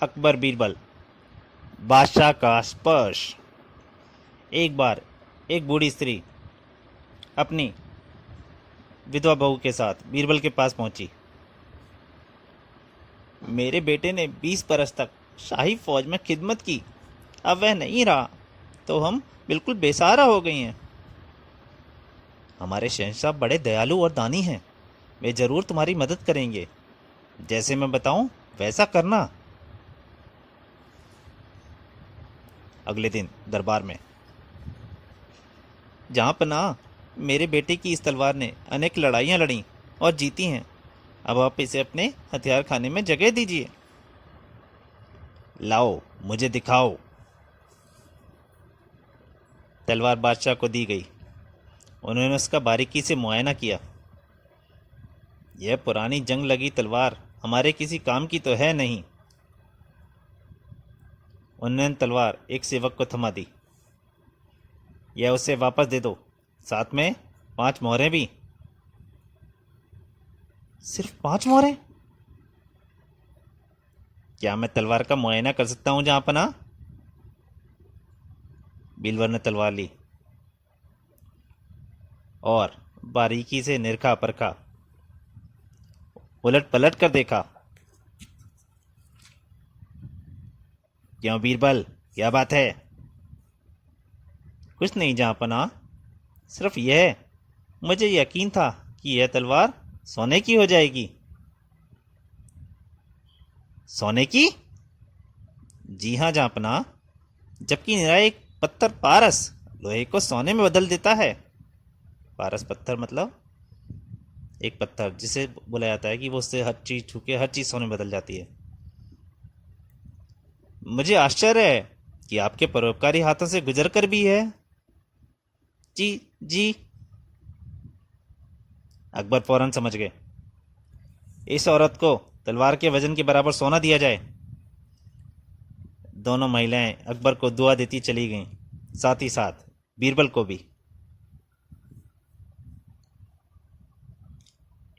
अकबर बीरबल। बादशाह का स्पर्श। एक बार एक बूढ़ी स्त्री अपनी विधवा बहू के साथ बीरबल के पास पहुंची। मेरे बेटे ने 20 बरस तक शाही फौज में खिदमत की, अब वह नहीं रहा तो हम बिल्कुल बेसहारा हो गई हैं। हमारे शहंशाह बड़े दयालु और दानी हैं, वे जरूर तुम्हारी मदद करेंगे। जैसे मैं बताऊं वैसा करना। अगले दिन दरबार में, जहां पनाह, मेरे बेटे की इस तलवार ने अनेक लड़ाइयां लड़ी और जीती हैं। अब आप इसे अपने हथियार खाने में जगह दीजिए। लाओ, मुझे दिखाओ। तलवार बादशाह को दी गई। उन्होंने उसका बारीकी से मुआयना किया। यह पुरानी जंग लगी तलवार हमारे किसी काम की तो है नहीं। उन्होंने तलवार एक सेवक को थमा दी। यह उसे वापस दे दो, साथ में 5 मोहरें भी। सिर्फ 5 मोहरें? क्या मैं तलवार का मुआयना कर सकता हूं जहां पनाह? बीरबल ने तलवार ली और बारीकी से निरखा परखा, उलट पलट कर देखा। क्यों बीरबल, क्या बात है? कुछ नहीं जहां पनाह, सिर्फ यह, मुझे यकीन था कि यह तलवार सोने की हो जाएगी। सोने की? जी हाँ जहां पनाह, जबकि निरा एक पत्थर पारस लोहे को सोने में बदल देता है। पारस पत्थर मतलब एक पत्थर जिसे बोला जाता है कि वो उससे हर चीज छू के हर चीज सोने में बदल जाती है। मुझे आश्चर्य है कि आपके परोपकारी हाथों से गुजर कर भी है। जी जी। अकबर फौरन समझ गए। इस औरत को तलवार के वजन के बराबर सोना दिया जाए। दोनों महिलाएं अकबर को दुआ देती चली गईं, साथ ही साथ बीरबल को भी।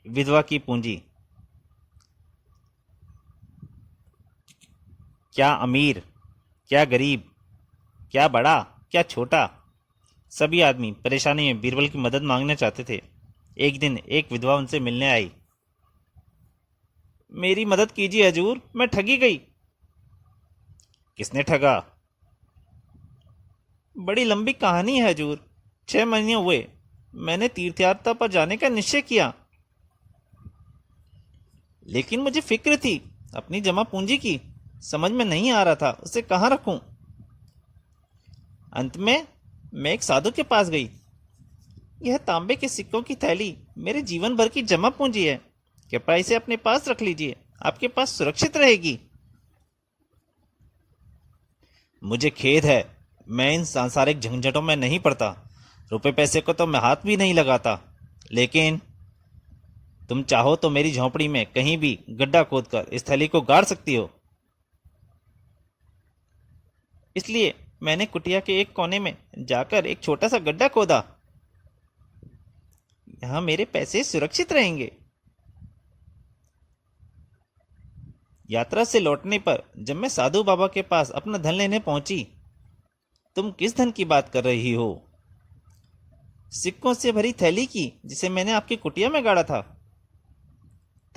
विधवा की पूंजी। क्या अमीर, क्या गरीब, क्या बड़ा, क्या छोटा, सभी आदमी परेशानी में बीरबल की मदद मांगना चाहते थे। एक दिन एक विधवा उनसे मिलने आई। मेरी मदद कीजिए हजूर, मैं ठगी गई। किसने ठगा? बड़ी लंबी कहानी है हजूर। 6 महीने हुए मैंने तीर्थयात्रा पर जाने का निश्चय किया, लेकिन मुझे फिक्र थी अपनी जमा पूंजी की। समझ में नहीं आ रहा था उसे कहाँ रखूं। अंत में मैं एक साधु के पास गई। यह तांबे के सिक्कों की थैली मेरे जीवन भर की जमा पूंजी है, कृपया इसे अपने पास रख लीजिए, आपके पास सुरक्षित रहेगी। मुझे खेद है, मैं इन सांसारिक झंझटों में नहीं पड़ता। रुपए पैसे को तो मैं हाथ भी नहीं लगाता, लेकिन तुम चाहो तो मेरी झोंपड़ी में कहीं भी गड्ढा खोदकर इस थैली को गाड़ सकती हो। इसलिए मैंने कुटिया के एक कोने में जाकर एक छोटा सा गड्ढा खोदा। यहां मेरे पैसे सुरक्षित रहेंगे। यात्रा से लौटने पर जब मैं साधु बाबा के पास अपना धन लेने पहुंची, तुम किस धन की बात कर रही हो? सिक्कों से भरी थैली की, जिसे मैंने आपकी कुटिया में गाड़ा था।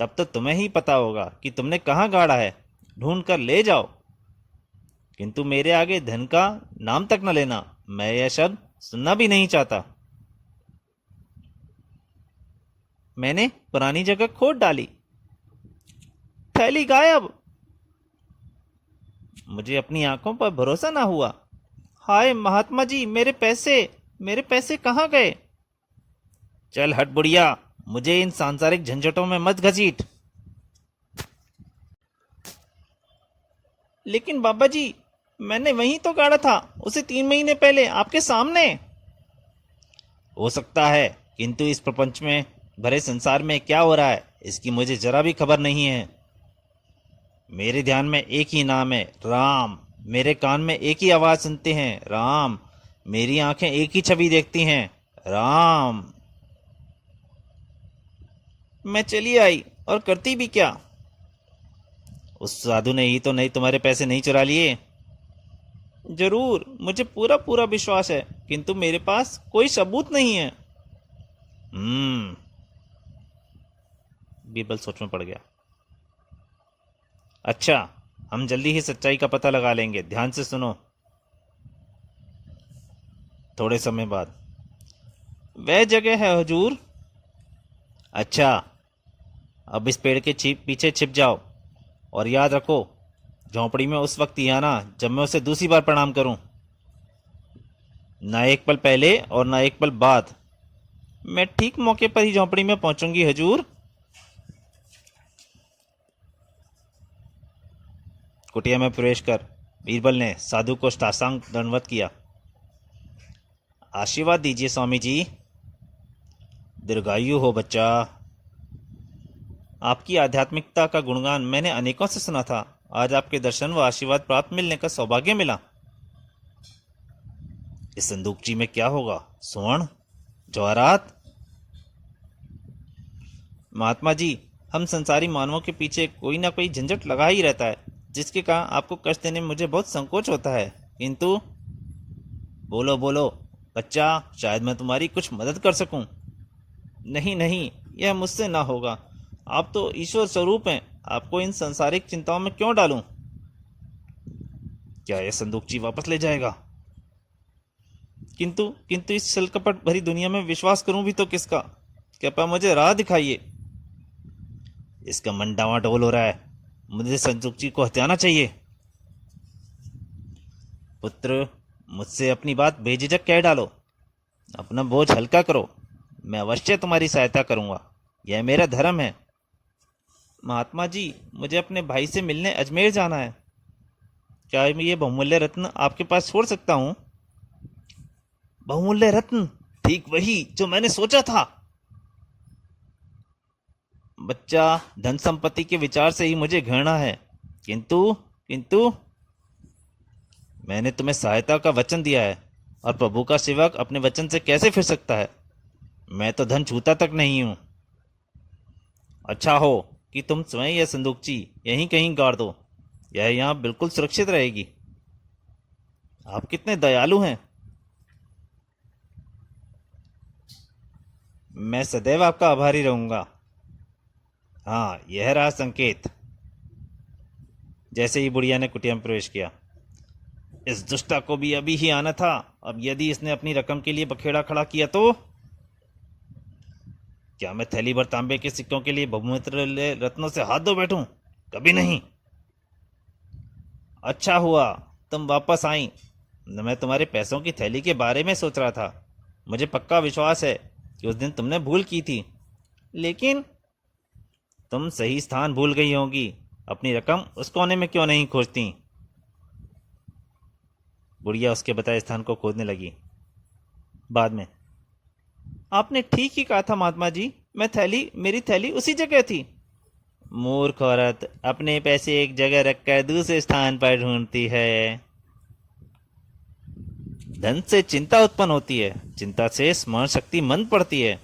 तब तो तुम्हें ही पता होगा कि तुमने कहां गाड़ा है, ढूंढ कर ले जाओ। किंतु मेरे आगे धन का नाम तक न लेना, मैं यह शब्द सुनना भी नहीं चाहता। मैंने पुरानी जगह खोद डाली, थैली गायब। मुझे अपनी आंखों पर भरोसा ना हुआ। हाय महात्मा जी, मेरे पैसे कहाँ गए? चल हट बुढ़िया, मुझे इन सांसारिक झंझटों में मत घसीट। लेकिन बाबा जी, मैंने वहीं तो गाड़ा था, उसे 3 महीने पहले आपके सामने। हो सकता है, किंतु इस प्रपंच में भरे संसार में क्या हो रहा है इसकी मुझे जरा भी खबर नहीं है। मेरे ध्यान में एक ही नाम है, राम। मेरे कान में एक ही आवाज सुनते हैं, राम। मेरी आंखें एक ही छवि देखती हैं, राम। मैं चली आई और करती भी क्या? उस साधु ने ही तो नहीं तुम्हारे पैसे नहीं चुरा लिए? जरूर, मुझे पूरा पूरा विश्वास है, किंतु मेरे पास कोई सबूत नहीं है। हम्म। बीरबल सोच में पड़ गया। अच्छा, हम जल्दी ही सच्चाई का पता लगा लेंगे, ध्यान से सुनो। थोड़े समय बाद, वह जगह है हुजूर। अच्छा, अब इस पेड़ के पीछे छिप जाओ, और याद रखो, झोंपड़ी में उस वक्त ही आना जब मैं उसे दूसरी बार प्रणाम करूं। ना एक पल पहले और ना एक पल बाद। मैं ठीक मौके पर ही झोंपड़ी में पहुंचूंगी हुजूर। कुटिया में प्रवेश कर बीरबल ने साधु को साष्टांग दंडवत किया। आशीर्वाद दीजिए स्वामी जी। दीर्घायु हो बच्चा। आपकी आध्यात्मिकता का गुणगान मैंने अनेकों से सुना था, आज आपके दर्शन व आशीर्वाद प्राप्त मिलने का सौभाग्य मिला। इस संदूकची में क्या होगा? स्वर्ण? जवाहरात? महात्मा जी, हम संसारी मानवों के पीछे कोई ना कोई झंझट लगा ही रहता है, जिसके कारण आपको कष्ट देने में मुझे बहुत संकोच होता है, किंतु। बोलो बोलो बच्चा, शायद मैं तुम्हारी कुछ मदद कर सकूं। नहीं नहीं, यह मुझसे ना होगा। आप तो ईश्वर स्वरूप हैं, आपको इन सांसारिक चिंताओं में क्यों डालूं? क्या यह संदूकची वापस ले जाएगा? किंतु किंतु इस छलकपट भरी दुनिया में विश्वास करूं भी तो किसका? कृपया मुझे राह दिखाइए। इसका मन डावाडोल हो रहा है, मुझे संदूकची को हत्याना चाहिए। पुत्र, मुझसे अपनी बात बेझिझक कह डालो, अपना बोझ हल्का करो, मैं अवश्य तुम्हारी सहायता करूंगा, यह मेरा धर्म है। महात्मा जी, मुझे अपने भाई से मिलने अजमेर जाना है, क्या मैं ये बहुमूल्य रत्न आपके पास छोड़ सकता हूँ? बहुमूल्य रत्न? ठीक वही जो मैंने सोचा था। बच्चा, धन संपत्ति के विचार से ही मुझे घृणा है, किंतु किंतु मैंने तुम्हें सहायता का वचन दिया है, और प्रभु का सेवक अपने वचन से कैसे फिर सकता है? मैं तो धन छूता तक नहीं हूं। अच्छा हो कि तुम स्वयं यह संदूकची यहीं कहीं गाड़ दो, यह यहां बिल्कुल सुरक्षित रहेगी। आप कितने दयालु हैं। मैं सदैव आपका आभारी रहूंगा। हाँ, यह रहा संकेत। जैसे ही बुढ़िया ने कुटिया में प्रवेश किया, इस दुष्टा को भी अभी ही आना था, अब यदि इसने अपनी रकम के लिए बखेड़ा खड़ा किया तो। क्या मैं थैली भर तांबे के सिक्कों के लिए बहुमूल्य रत्नों से हाथ धो बैठूं? कभी नहीं। अच्छा हुआ तुम वापस आई, मैं तुम्हारे पैसों की थैली के बारे में सोच रहा था। मुझे पक्का विश्वास है कि उस दिन तुमने भूल की थी, लेकिन तुम सही स्थान भूल गई होगी। अपनी रकम उस कोने में क्यों नहीं खोजती? बुढ़िया उसके बताए स्थान को खोजने लगी। बाद में, आपने ठीक ही कहा था महात्मा जी, मेरी थैली उसी जगह थी। मूर्ख औरत, अपने पैसे एक जगह रखकर दूसरे स्थान पर ढूंढती है। धन से चिंता उत्पन्न होती है, चिंता से स्मरण शक्ति मंद पड़ती है,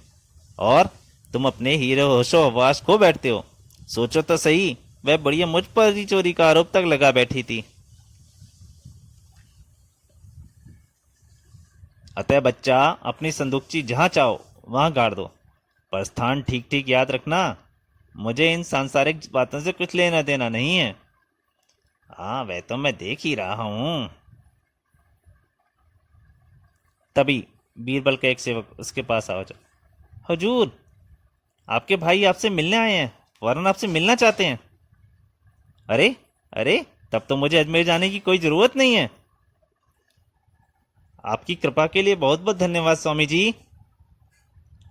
और तुम अपने हीरो होशो हवास खो बैठते हो। सोचो तो सही, वह बढ़िया मुझ पर ही चोरी का आरोप तक लगा बैठी थी। अतः बच्चा, अपनी संदूकची जहां चाहो वहां गाड़ दो, पर स्थान ठीक ठीक याद रखना। मुझे इन सांसारिक बातों से कुछ लेना देना नहीं है। हाँ, वह तो मैं देख ही रहा हूं। तभी बीरबल का एक सेवक उसके पास आ जा। हुजूर, आपके भाई आपसे मिलने आए हैं, फौरन आपसे मिलना चाहते हैं। अरे अरे, तब तो मुझे अजमेर जाने की कोई जरूरत नहीं है। आपकी कृपा के लिए बहुत बहुत धन्यवाद स्वामी जी।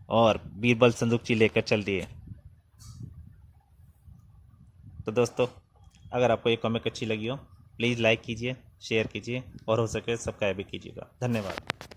और बीरबल संदूकची लेकर चल दिए। तो दोस्तों, अगर आपको ये कॉमिक अच्छी लगी हो, प्लीज़ लाइक कीजिए, शेयर कीजिए, और हो सके सब्सक्राइब भी कीजिएगा। धन्यवाद।